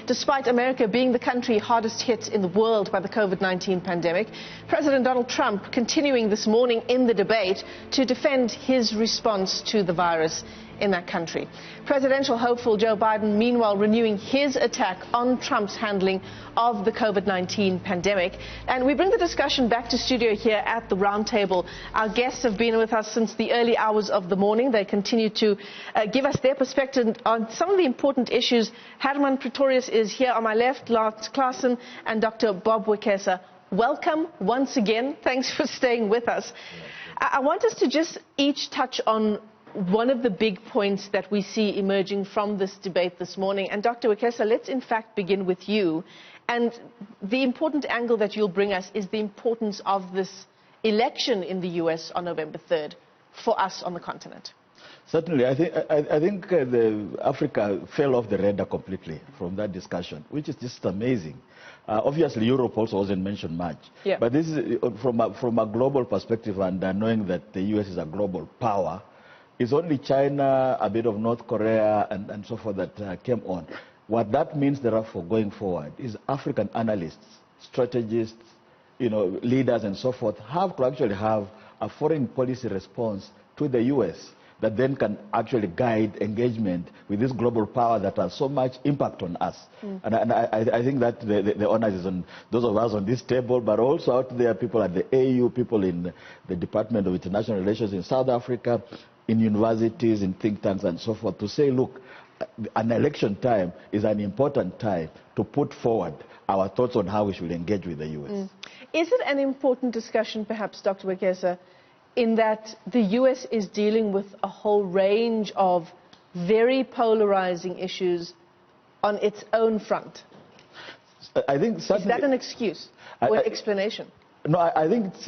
Despite America being the country hardest hit in the world by the COVID-19 pandemic, President Donald Trump continuing this morning in the debate to defend his response to the virus in that country. Presidential hopeful Joe Biden, meanwhile, renewing his attack on Trump's handling of the COVID-19 pandemic. And we bring the discussion back to studio here at the round table. Our guests have been with us since the early hours of the morning. They continue to give us their perspective on some of the important issues. Hermann Pretorius is here on my left, Lars Claasen and Dr. Bob Wekesa. Welcome once again. Thanks for staying with us. I want us to just each touch on one of the big points that we see emerging from this debate this morning. And Dr. Wekesa, let's in fact begin with you. And the important angle that you'll bring us is the importance of this election in the US on November 3rd for us on the continent. Certainly. I think Africa fell off the radar completely from that discussion, which is just amazing. Obviously, Europe also wasn't mentioned much. Yeah. But this is from a global perspective, and knowing that the US is a global power. It's only China, a bit of North Korea, and so forth that came on. What that means, therefore, going forward, is African analysts, strategists, leaders, and so forth, have to actually have a foreign policy response to the U.S. that then can actually guide engagement with this global power that has so much impact on us. And I think that the honor is on those of us on this table, but also out there, people at the AU, people in the Department of International Relations in South Africa, in universities, in think tanks, and so forth, to say, look, an election time is an important time to put forward our thoughts on how we should engage with the U.S. Is it an important discussion, perhaps, Dr. Wekesa, in that the U.S. is dealing with a whole range of very polarizing issues on its own front? I think is that an excuse or an explanation? No, I think it's,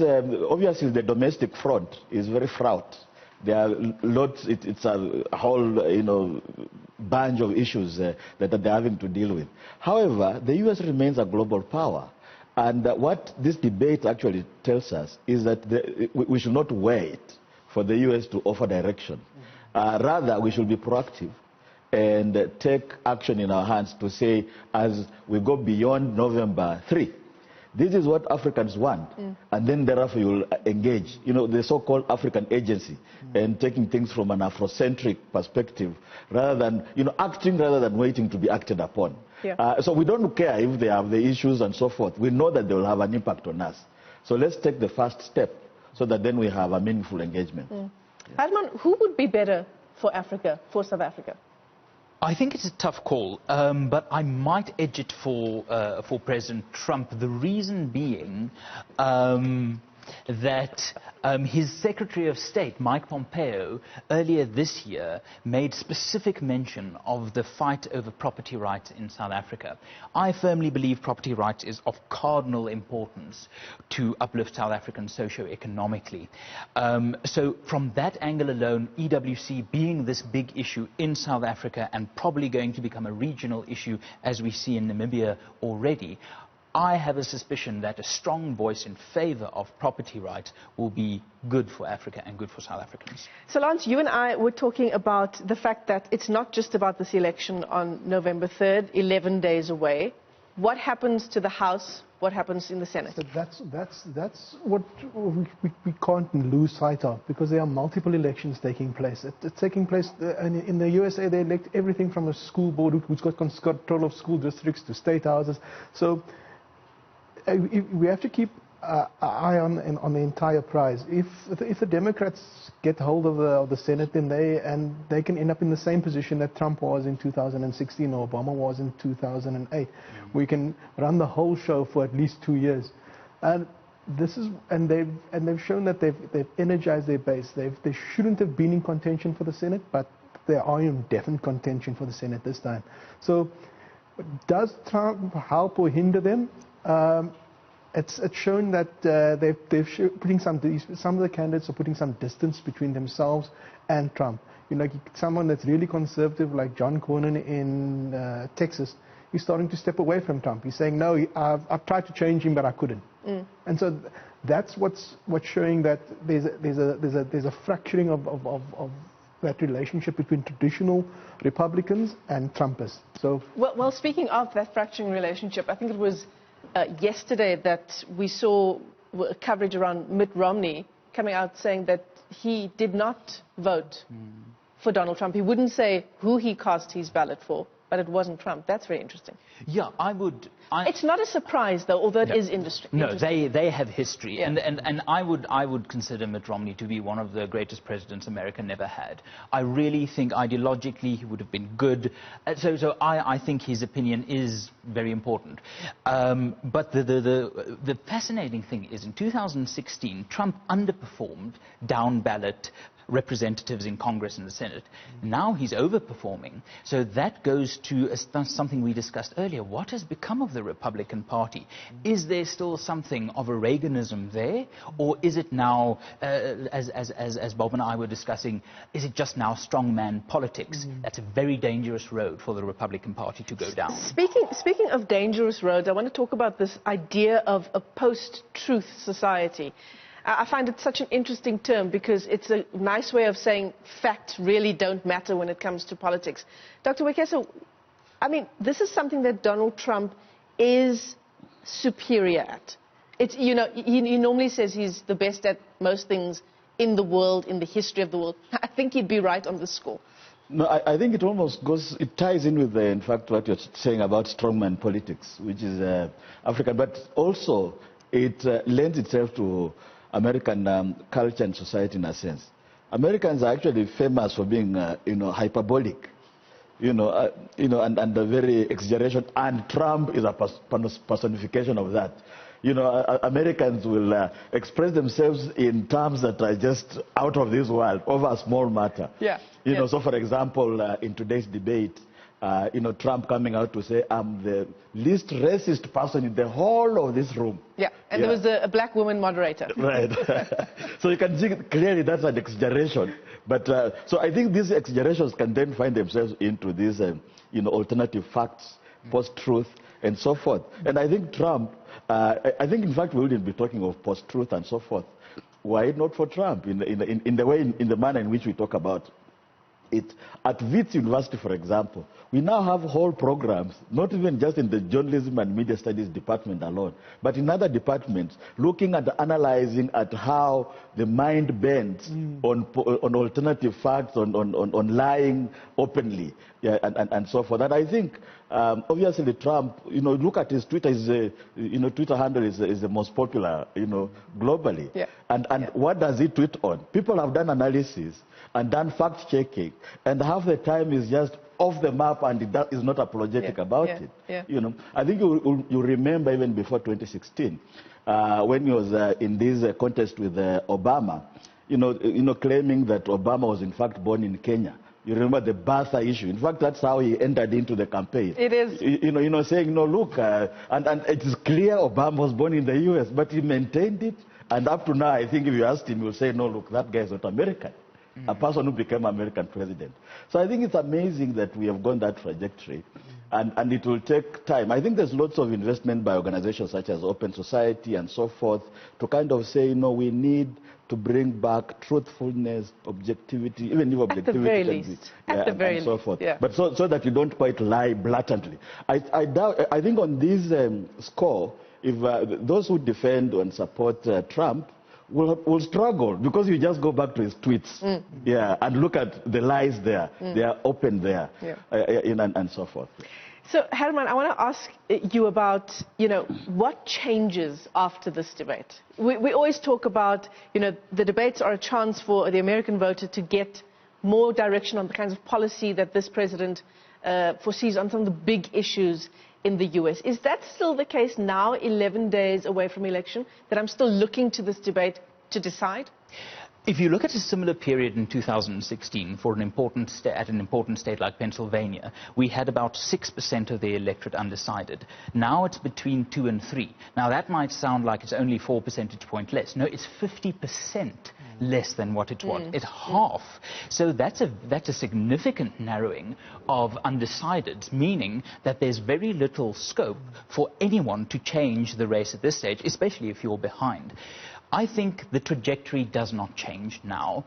obviously the domestic front is very fraught. There are lots, it's a whole, bunch of issues that they're having to deal with. However, the U.S. remains a global power. And what this debate actually tells us is that we should not wait for the U.S. to offer direction. Rather, we should be proactive and take action in our hands to say, as we go beyond November 3, this is what Africans want, and then thereafter you will engage. The so-called African agency, and taking things from an Afrocentric perspective, rather than, acting rather than waiting to be acted upon. Yeah. So we don't care if they have the issues and so forth. We know that they will have an impact on us. So let's take the first step so that then we have a meaningful engagement. Hermann, who would be better for Africa, for South Africa? I think it's a tough call, but I might edge it for President Trump. The reason being that his Secretary of State, Mike Pompeo, earlier this year made specific mention of the fight over property rights in South Africa. I firmly believe property rights is of cardinal importance to uplift South Africans socio-economically. So from that angle alone, EWC being this big issue in South Africa and probably going to become a regional issue as we see in Namibia already, I have a suspicion that a strong voice in favor of property rights will be good for Africa and good for South Africans. So, Lance, you and I were talking about the fact that it's not just about this election on November 3rd, 11 days away. What happens to the House? What happens in the Senate? So that's what we can't lose sight of, because there are multiple elections taking place. It's taking place in the USA. They elect everything from a school board who's got control of school districts to state houses. So we have to keep an eye on the entire prize. If the Democrats get hold of the Senate, then they can end up in the same position that Trump was in 2016 or Obama was in 2008. We can run the whole show for at least 2 years, and they've shown that they've energized their base. They shouldn't have been in contention for the Senate, but they are in definite contention for the Senate this time. So, does Trump help or hinder them? It's shown that putting some of the candidates are putting some distance between themselves and Trump. Someone that's really conservative like John Cornyn in Texas, he's starting to step away from Trump. He's saying, no, I've tried to change him, but I couldn't. And so that's what's showing that there's a fracturing of that relationship between traditional Republicans and Trumpists. So, well, speaking of that fracturing relationship, I think it was yesterday that we saw coverage around Mitt Romney coming out saying that he did not vote for Donald Trump. He wouldn't say who he cast his ballot for, but it wasn't Trump. That's very interesting. Yeah, It's not a surprise, though, although it is interesting. No, they have history, Yeah. and I would consider Mitt Romney to be one of the greatest presidents America never had. I really think ideologically he would have been good. So I think his opinion is very important. But the fascinating thing is, in 2016, Trump underperformed down ballot representatives in Congress and the Senate. Now he's overperforming. So that goes to something we discussed earlier. What has become of the Republican Party? Is there still something of a Reaganism there? Or is it now, as Bob and I were discussing, is it just now strongman politics? That's a very dangerous road for the Republican Party to go down. Speaking of dangerous roads, I want to talk about this idea of a post-truth society. I find it such an interesting term because it's a nice way of saying facts really don't matter when it comes to politics. Dr. Wekesa, I mean, this is something that Donald Trump is superior at. It's, you know, he normally says he's the best at most things in the world, in the history of the world. I think he'd be right on this score. No, I think it almost it ties in with, in fact, what you're saying about strongman politics, which is African, but also it lends itself to American culture and society in a sense. Americans are actually famous for being, hyperbolic, and a very exaggeration, and Trump is a personification of that. Americans will express themselves in terms that are just out of this world over a small matter. Yeah. So for example, in today's debate, Trump coming out to say, I'm the least racist person in the whole of this room. Yeah, and there was a black woman moderator. Right. So you can see clearly that's an exaggeration. But so I think these exaggerations can then find themselves into these, alternative facts, post-truth, and so forth. And I think Trump, I think in fact we wouldn't be talking of post-truth and so forth. Why not for Trump in the manner in which we talk about it? At Wits University, for example, we now have whole programs, not even just in the journalism and media studies department alone, but in other departments, looking at analyzing at how the mind bends on alternative facts, on lying openly, and so forth. And I think, obviously, Trump, look at his Twitter. Twitter handle is the most popular, globally. Yeah. And what does he tweet on? People have done analysis and done fact-checking, and half the time is just off the map, and it is not apologetic about it. Yeah. I think you remember even before 2016, when he was in this contest with Obama, claiming that Obama was in fact born in Kenya. You remember the Bartha issue. In fact, that's how he entered into the campaign. It is. Saying, no, look, and it is clear Obama was born in the U.S., but he maintained it. And up to now, I think if you asked him, he'll say, no, look, that guy is not American. A person who became American president. So I think it's amazing that we have gone that trajectory, and it will take time. I think there's lots of investment by organizations such as Open Society and so forth to kind of say, we need to bring back truthfulness, objectivity, even if objectivity at the very can least. Be, at the very and so least. forth. Yeah. But so that you don't quite lie blatantly. I think on this score, if those who defend and support Trump will struggle, because you just go back to his tweets, and look at the lies there. They are open there, and so forth. So, Hermann, I want to ask you about, what changes after this debate? We always talk about, the debates are a chance for the American voter to get more direction on the kinds of policy that this president foresees on some of the big issues in the U.S. Is that still the case now, 11 days away from election, that I'm still looking to this debate to decide? If you look at a similar period in 2016 for an important state like Pennsylvania, we had about 6% of the electorate undecided. Now it's between 2 and 3. Now that might sound like it's only 4 percentage points less. No, it's 50% less than what it was. It's half. So that's a significant narrowing of undecideds, meaning that there's very little scope for anyone to change the race at this stage, especially if you're behind. I think the trajectory does not change now.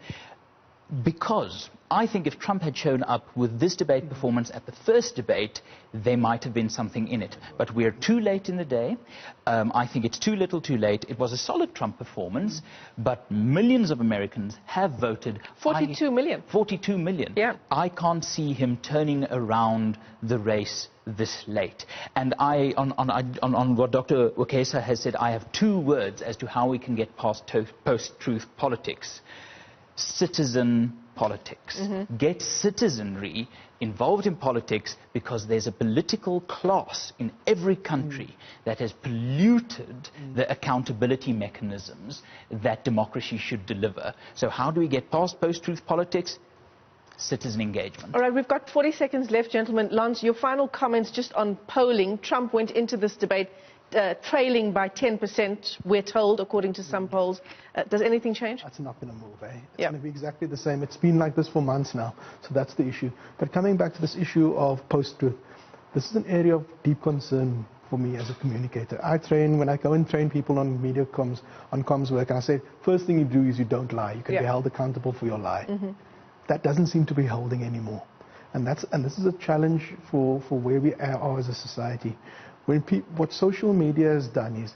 Because I think if Trump had shown up with this debate performance at the first debate, there might have been something in it. But we're too late in the day. I think it's too little too late. It was a solid Trump performance, but millions of Americans have voted. 42 million. 42 million. Yeah. I can't see him turning around the race this late. And on what Dr. Wakesa has said, I have two words as to how we can get past post-truth politics. Citizen politics. Get citizenry involved in politics, because there's a political class in every country that has polluted the accountability mechanisms that democracy should deliver. So how do we get past post-truth politics? Citizen engagement. All right, we've got 40 seconds left, gentlemen. Lance, your final comments just on polling. Trump went into this debate trailing by 10%, we're told, according to some polls. Does anything change? That's not going to move, eh? It's going to be exactly the same. It's been like this for months now, so that's the issue. But coming back to this issue of post-truth, this is an area of deep concern for me as a communicator. When I go and train people on media comms, on comms work, and I say, first thing you do is you don't lie. You can be held accountable for your lie. That doesn't seem to be holding anymore. And this is a challenge for where we are as a society. What social media has done is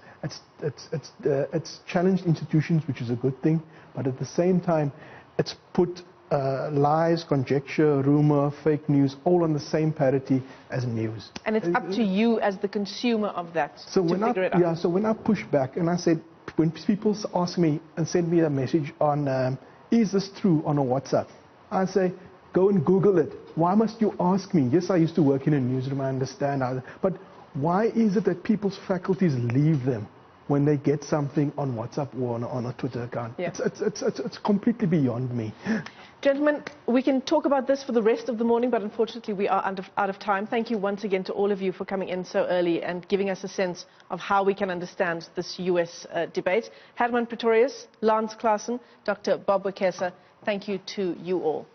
it's challenged institutions, which is a good thing, but at the same time, it's put lies, conjecture, rumor, fake news, all on the same parity as news. And it's up to you as the consumer of that to figure it out. Yeah, so when I push back and I said, when people ask me and send me a message on, is this true, on a WhatsApp, I say, go and Google it. Why must you ask me? Yes, I used to work in a newsroom, I understand, but why is it that people's faculties leave them when they get something on WhatsApp or on a Twitter account? Yeah. It's completely beyond me. Gentlemen, we can talk about this for the rest of the morning, but unfortunately we are out of time. Thank you once again to all of you for coming in so early and giving us a sense of how we can understand this US debate. Hermann Pretorius, Lance Claasen, Dr. Bob Wakesa, thank you to you all.